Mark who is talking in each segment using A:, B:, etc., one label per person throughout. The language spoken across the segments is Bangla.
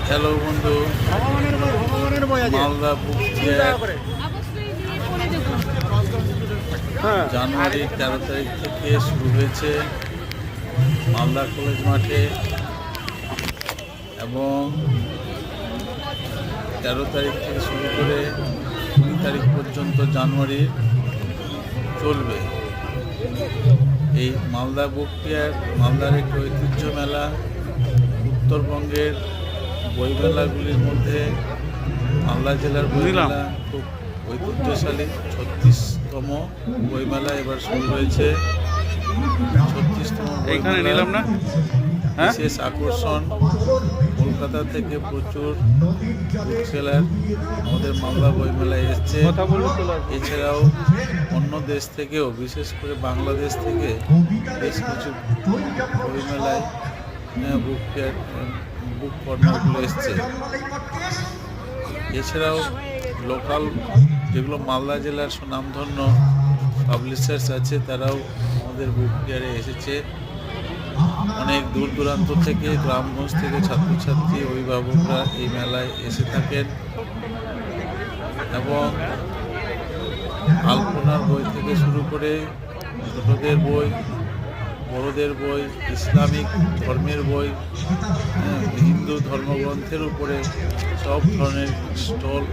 A: হ্যালো বন্ধু, মালদা বুক জানুয়ারির 13 তারিখ থেকে শুরু হয়েছে মালদা কলেজ মাঠে এবং 13 তারিখ থেকে শুরু করে 20 তারিখ পর্যন্ত জানুয়ারির চলবে। এই মালদা বুক ফেয়ার মালদার একটি ঐতিহ্য মেলা। উত্তরবঙ্গের বইমেলাগুলির মধ্যে মালদা জেলার বইমেলা খুব ঐতিহ্যশালী। 36তম বইমেলা এবার শুরু হয়েছে। 36তম বইমেলা বিশেষ আকর্ষণ। কলকাতা থেকে প্রচুর বুক সেলার আমাদের মালদা বইমেলায় এসছে। এছাড়াও অন্য দেশ থেকেও, বিশেষ করে বাংলাদেশ থেকে বেশ কিছু বইমেলায় বুক ফেয়ার বুক কর্নারগুলো এসছে। এছাড়াও লোকাল যেগুলো মালদা জেলার সুনামধন্য পাবলিশার্স আছে, তারাও আমাদের বুক ফেয়ারে এসেছে। অনেক দূর দূরান্ত থেকে, গ্রামগঞ্জ থেকে ছাত্রছাত্রী, অভিভাবকরা এই মেলায় এসে থাকেন এবং আলপনার বই থেকে শুরু করে ছোটদের বই, বড়দের বই, ইসলামিক ধর্মের বই, হিন্দু ধর্মগ্রন্থের উপরে সব ধরনের স্টল।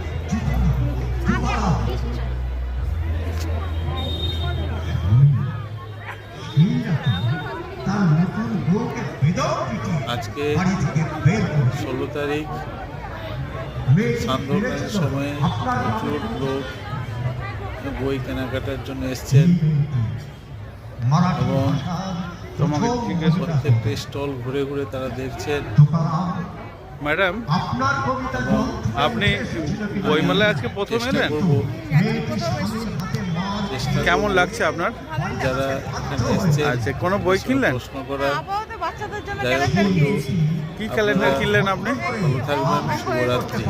A: আজকে 16 তারিখ সান্ধ্যকালীন সময়ে প্রচুর লোক বই কেনাকাটার জন্য এসছেন এবং প্রত্যেকটা স্টল ঘুরে ঘুরে তারা দেখছেন।
B: ম্যাডাম, আপনি বইমেলায় আজকে প্রথম এলেন, কেমন লাগছে আপনার?
A: যারা এখানে এসছে,
B: আচ্ছা, কোনো বই কিনলেন?
A: প্রশ্ন করা,
B: কি ক্যালেন্ডার কিনলেন আপনি?
A: ভালো থাকবেন। শুভরাত্রি।